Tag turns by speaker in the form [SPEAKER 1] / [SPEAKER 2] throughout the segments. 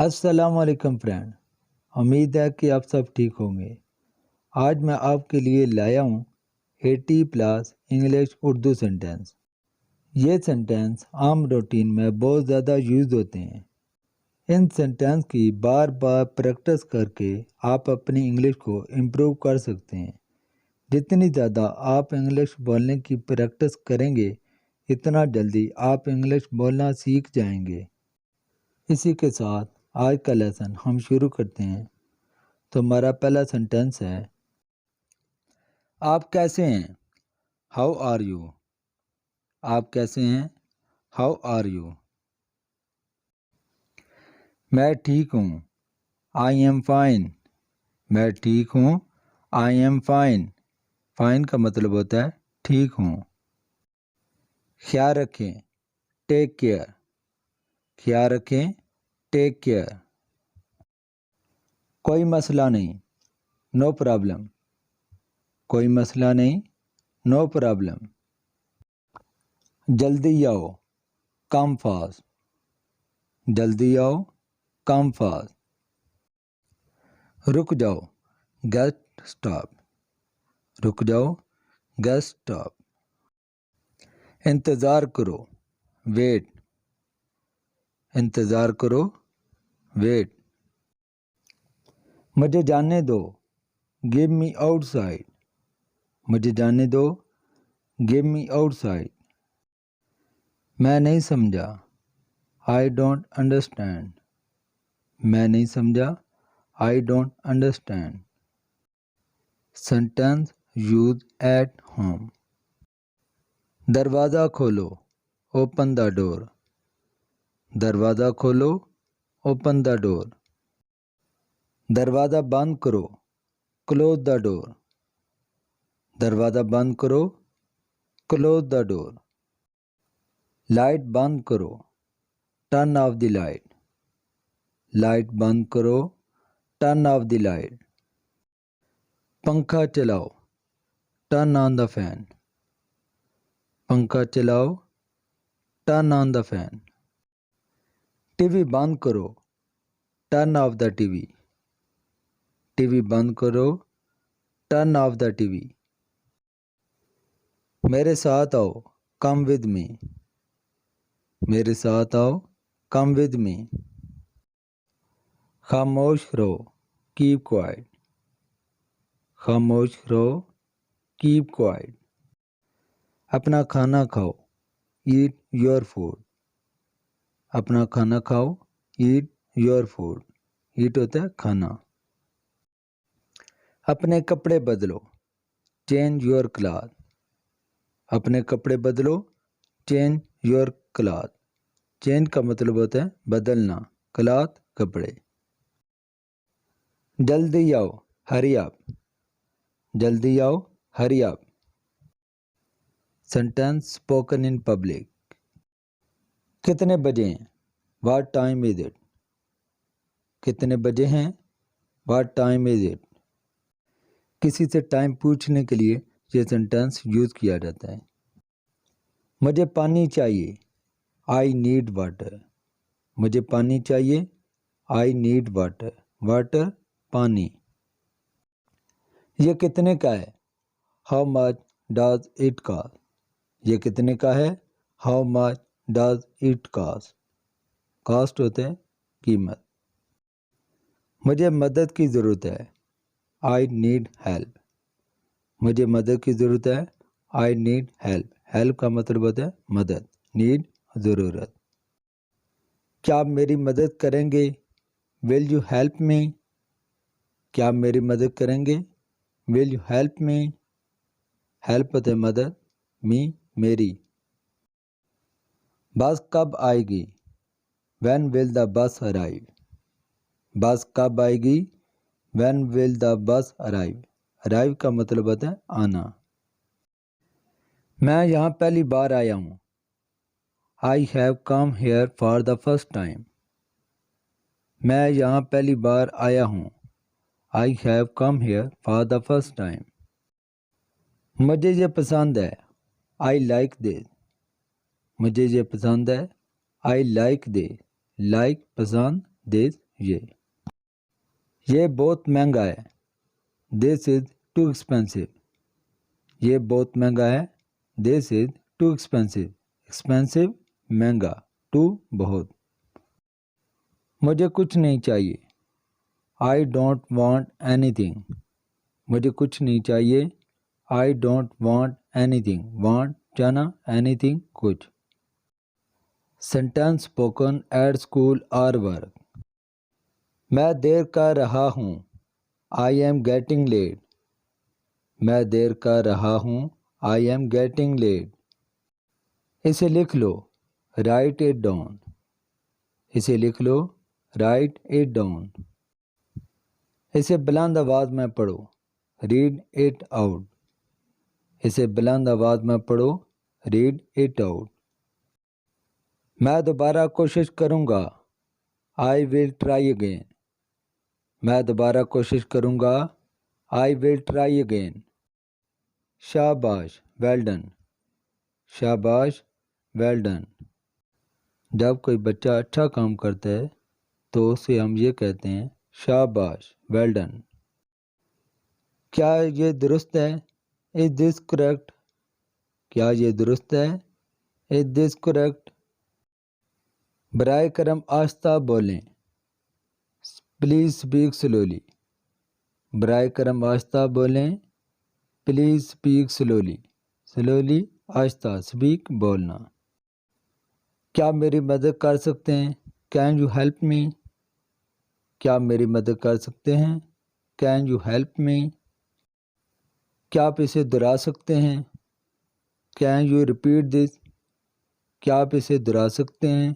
[SPEAKER 1] السلام علیکم فرینڈ، امید ہے کہ آپ سب ٹھیک ہوں گے۔ آج میں آپ کے لیے لایا ہوں 80+ انگلش اردو سینٹینس۔ یہ سینٹینس عام روٹین میں بہت زیادہ یوز ہوتے ہیں۔ ان سینٹینس کی بار بار پریکٹس کر کے آپ اپنی انگلش کو امپروو کر سکتے ہیں۔ جتنی زیادہ آپ انگلش بولنے کی پریکٹس کریں گے، اتنا جلدی آپ انگلش بولنا سیکھ جائیں گے۔ اسی کے ساتھ آج کا لیسن ہم شروع کرتے ہیں۔ تو ہمارا پہلا سینٹینس ہے، آپ کیسے ہیں؟ How are you? آپ کیسے ہیں؟ How are you? میں ٹھیک ہوں، آئی ایم فائن۔ میں ٹھیک ہوں، آئی ایم فائن۔ فائن کا مطلب ہوتا ہے ٹھیک ہوں۔ خیال رکھیں، ٹیک کیئر۔ خیال رکھیں، ٹیک کیئر۔ کوئی مسئلہ نہیں، نو پرابلم۔ کوئی مسئلہ نہیں، نو پرابلم۔ جلدی آؤ، کم فاسٹ۔ جلدی آؤ، کم فاسٹ۔ رک جاؤ، گیٹ اسٹاپ۔ رک جاؤ، گیٹ اسٹاپ۔ انتظار کرو، ویٹ۔ انتظار کرو، ویٹ۔ مجھے جانے دو، گیو می آؤٹ سائڈ۔ مجھے جانے دو، گیو می آؤٹ سائڈ۔ میں نہیں سمجھا، آئی ڈونٹ انڈرسٹینڈ۔ میں نہیں سمجھا، I don't understand. Sentence use at home. دروازہ کھولو، اوپن دا ڈور۔ دروازہ کھولو، اوپن دا ڈور۔ دروازہ بند کرو، کلوز دا ڈور۔ دروازہ بند کرو، کلوز دا ڈور۔ لائٹ بند کرو، turn off the light. Light بند کرو، ٹرن آف دی لائٹ۔ پنکھا چلاؤ، ٹرن آن دا فین۔ پنکھا چلاؤ، turn on the fan. T V بند کرو، turn off the T V. T V بند کرو، turn off the T V. میرے ساتھ آؤ، کم ود می۔ میرے ساتھ آؤ، کم ود می۔ خاموش رہو، کیپ کوائٹ۔ خاموش رہو، کیپ کوائٹ۔ اپنا کھانا کھاؤ، ایٹ یور فوڈ۔ اپنا کھانا کھاؤ، ایٹ یور فوڈ۔ ایٹ ہوتا ہے کھانا۔ اپنے کپڑے بدلو، چینج یور کلاتھ۔ اپنے کپڑے بدلو، چینج یور کلاتھ۔ چینج کا مطلب ہوتا ہے بدلنا، کلاتھ کپڑے۔ جلدی آؤ، ہری اپ۔ جلدی آؤ، hurry up. Sentence spoken in public. کتنے بجے ہیں؟ What time is it? کتنے بجے ہیں؟ What time is it? کسی سے ٹائم پوچھنے کے لیے یہ سینٹینس یوز کیا جاتا ہے۔ مجھے پانی چاہیے، آئی نیڈ واٹر۔ مجھے پانی چاہیے، آئی نیڈ واٹر۔ واٹر پانی۔ یہ کتنے کا ہے؟ How much does it cost? یہ کتنے کا ہے؟ How much does it cost? Cost ہوتا ہے قیمت۔ مجھے مدد کی ضرورت ہے، آئی نیڈ ہیلپ۔ مجھے مدد کی ضرورت ہے، آئی نیڈ ہیلپ۔ ہیلپ کا مطلب ہوتا ہے مدد، نیڈ ضرورت۔ کیا آپ میری مدد کریں گے؟ Will you help me? کیا آپ میری مدد کریں گے؟ Will you help me? Help ہوتا ہے مدد، می میری۔ بس کب آئے گی؟ وین ول دا بس ارائیو؟ بس کب آئے گی؟ وین ول دا بس ارائیو؟ ارائیو کا مطلب ہوتا ہے آنا۔ میں یہاں پہلی بار آیا ہوں، I have come here for the first time. میں یہاں پہلی بار آیا ہوں، I have come here for the first time. مجھے یہ پسند ہے، آئی لائک دس۔ مجھے یہ پسند ہے، آئی لائک دس۔ لائک پسند، دس یہ بہت مہنگا ہے. This is too expensive. یہ بہت مہنگا ہے. This is too expensive. Expensive مہنگا. Too بہت. مجھے کچھ نہیں چاہیے. I don't want anything. مجھے کچھ نہیں چاہیے. I don't want anything. Want چاہنا, anything کچھ. Sentence spoken at school or work. میں دیر کر رہا ہوں. I am getting late. میں دیر کر رہا ہوں. I am getting late. اسے لکھ لو. Write it down. اسے لکھ لو. Write it down. اسے بلند آواز میں پڑھو. Read it out. اسے بلند آواز میں پڑھو. Read it out. میں دوبارہ کوشش کروں گا. I will try again. میں دوبارہ کوشش کروں گا. I will try again. شاباش, well done. شاباش, well done. جب کوئی بچہ اچھا کام کرتا ہے تو اسے ہم یہ کہتے ہیں شاباش, well done. کیا یہ درست ہے؟ Is this correct? کیا یہ درست ہے؟ Is this correct? برائے کرم آہستہ بولیں. Please speak slowly. برائے کرم آہستہ بولیں. Please speak slowly. Slowly آہستہ. Speak بولنا. کیا میری مدد کر سکتے ہیں؟ Can you help me? کیا میری مدد کر سکتے ہیں؟ Can you help me? کیا آپ اسے دہرا سکتے ہیں؟ Can you repeat this? کیا آپ اسے دہرا سکتے ہیں؟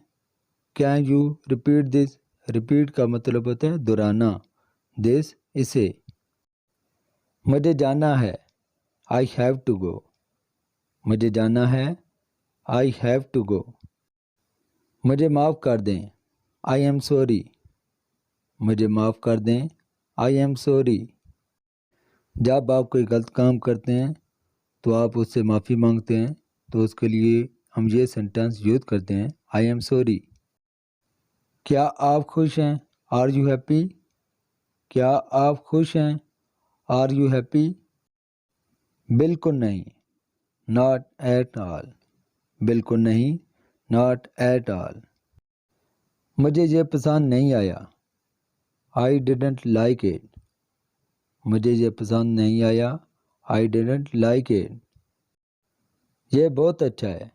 [SPEAKER 1] Can you repeat this? Repeat کا مطلب ہوتا ہے دہرانا. This اسے. مجھے جانا ہے. I have to go. مجھے جانا ہے. I have to go. مجھے معاف کر دیں. I am sorry. مجھے معاف کر دیں. I am sorry. جب آپ کوئی غلط کام کرتے ہیں تو آپ اس سے معافی مانگتے ہیں تو اس کے لیے ہم یہ سینٹنس یوز کرتے ہیں I am sorry. کیا آپ خوش ہیں؟ Are you happy? کیا آپ خوش ہیں؟ Are you happy? بالکل نہیں. Not at all. بالکل نہیں. Not at all. مجھے یہ پسند نہیں آیا. I didn't like it. مجھے یہ پسند نہیں آیا. I didn't like it. یہ بہت اچھا ہے.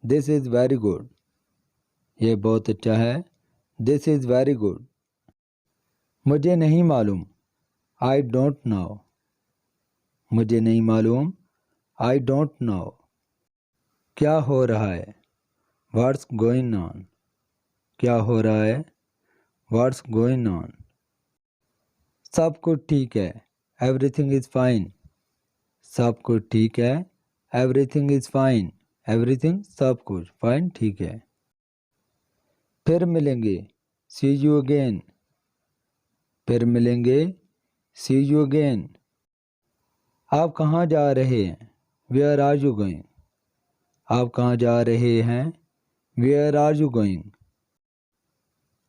[SPEAKER 1] This is very good. یہ بہت اچھا ہے. This is very good. مجھے نہیں معلوم. I don't know. مجھے نہیں معلوم. I don't know. کیا ہو رہا ہے؟ What's going on? کیا ہو رہا ہے؟ What's going on? سب کچھ ٹھیک ہے. Everything is fine. سب کچھ ٹھیک ہے. Everything is fine. Everything سب کچھ. Fine ٹھیک ہے. پھر ملیں گے. See you again. پھر ملیں گے. See you again. آپ کہاں جا رہے ہیں؟ Where are you going? آپ کہاں جا رہے ہیں؟ Where are you going?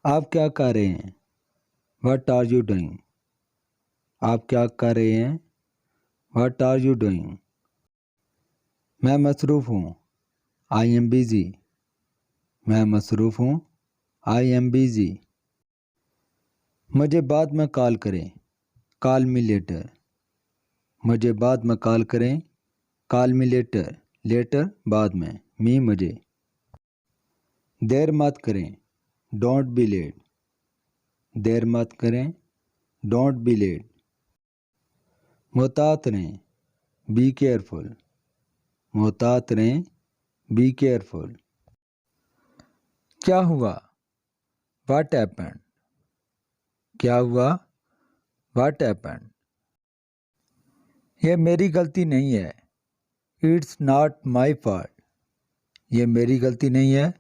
[SPEAKER 1] آپ کیا کر رہے ہیں؟ What are you doing? آپ کیا کر رہے ہیں؟ What are you doing? میں مصروف ہوں. I am busy. میں مصروف ہوں. I am busy. مجھے بعد میں کال کریں. Call me later. مجھے بعد میں کال کریں. Call me later. Later بعد میں. Me مجھے. دیر مت کریں. Don't be late. دیر مت کریں. Don't be late. محتاط رہیں. Be careful. محتاط رہیں. Be careful. کیا ہوا؟ What happened? کیا ہوا؟ What happened? یہ میری غلطی نہیں ہے. It's not my fault. یہ میری غلطی نہیں ہے.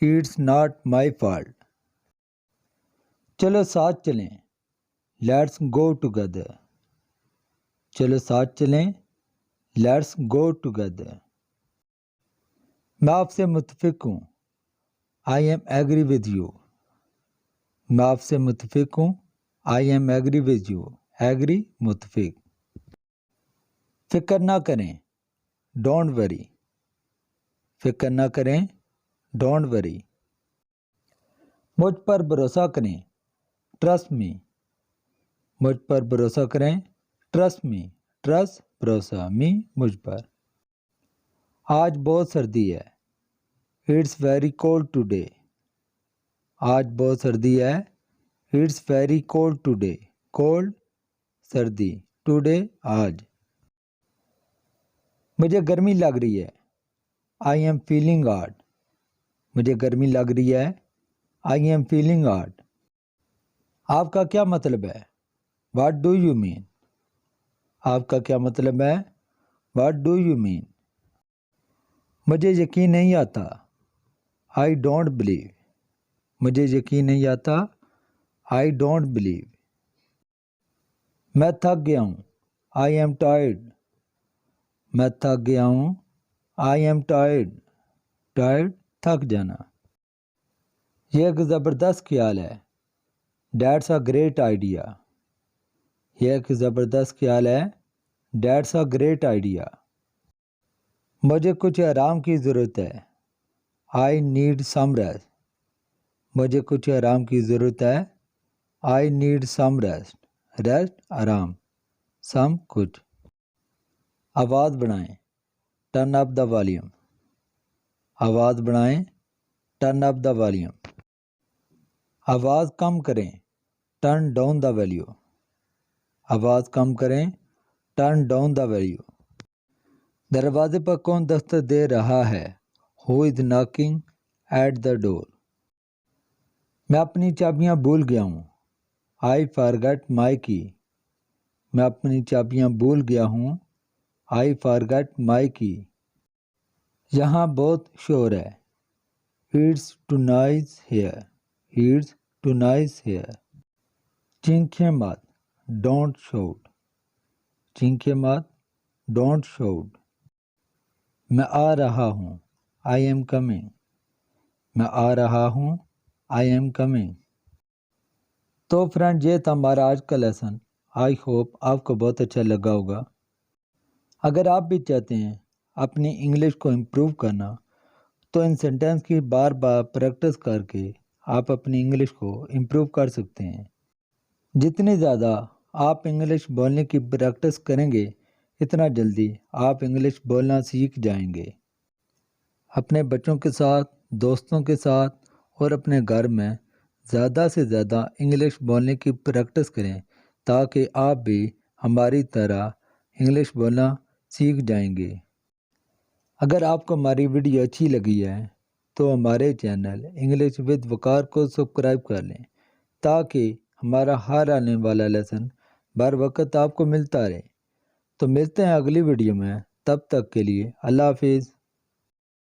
[SPEAKER 1] It's not my fault. چلو ساتھ چلیں. Let's go together. چلو ساتھ چلیں. Let's go together. میں آپ سے متفق ہوں. I am agree with you. میں آپ سے متفق ہوں. I am agree with you. Agree متفق. فکر نہ کریں. Don't worry. فکر نہ کریں. Don't worry. مجھ پر بھروسہ کریں. Trust me. مجھ پر بھروسہ کریں. Trust me. ٹرسٹ بھروسہ می مجھ پر. آج بہت سردی ہے. It's very cold today. آج بہت سردی ہے. It's very cold today. Cold سردی. ٹوڈے آج. مجھے گرمی لگ رہی ہے. I am feeling hot. مجھے گرمی لگ رہی ہے. I am feeling hot. آپ کا کیا مطلب ہے؟ What do you mean. آپ کا کیا مطلب ہے؟ What do you mean. مجھے یقین نہیں آتا. I don't believe. مجھے یقین نہیں آتا. I don't blue. میں تھک گیا ہوں. I am tired. میں تھک گیا ہوں. I am tired. ٹائرڈ تھک جانا. یہ ایک زبردست خیال ہے. That's a great idea. یہ ایک زبردست خیال ہے. That's a great idea. مجھے کچھ آرام کی ضرورت ہے. I need some rest. مجھے کچھ آرام کی ضرورت ہے. I need some rest. Rest آرام. سم کچھ. آواز بڑھائیں. Turn up the volume. آواز بڑھائیں. Turn up the volume. آواز کم کریں. Turn down the value. آواز کم کریں. Turn down the value. دروازے پر کون دستک دے رہا ہے؟ ہو از ناکنگ ایٹ دا ڈور. میں اپنی چابیاں بھول گیا ہوں. آئی فارگٹ مائی کی. میں اپنی چابیاں بھول گیا ہوں. آئی فارگٹ مائی کی. یہاں بہت شور ہے. It's too noise here. It's too noise here. چینخیں مت. Don't shout. چینخیں مت. Don't shout. میں آ رہا ہوں. I am coming. میں آ رہا ہوں. I am coming. تو فرینڈ یہ تھا ہمارا آج کا لیسن. آئی ہوپ آپ کو بہت اچھا لگا ہوگا. اگر آپ بھی چاہتے ہیں اپنی انگلش کو امپروو کرنا تو ان سینٹینس کی بار بار پریکٹس کر کے آپ اپنی انگلش کو امپروو کر سکتے ہیں. جتنی زیادہ آپ انگلش بولنے کی پریکٹس کریں گے اتنا جلدی آپ انگلش بولنا سیکھ جائیں گے. اپنے بچوں کے ساتھ، دوستوں کے ساتھ اور اپنے گھر میں زیادہ سے زیادہ انگلش بولنے کی پریکٹس کریں تاکہ آپ بھی ہماری طرح انگلش بولنا سیکھ جائیں گے. اگر آپ کو ہماری ویڈیو اچھی لگی ہے تو ہمارے چینل انگلش ود وقار کو سبسکرائب کر لیں تاکہ ہمارا ہر آنے والا لیسن بر وقت آپ کو ملتا رہے. تو ملتے ہیں اگلی ویڈیو میں. تب تک کے لیے اللہ حافظ.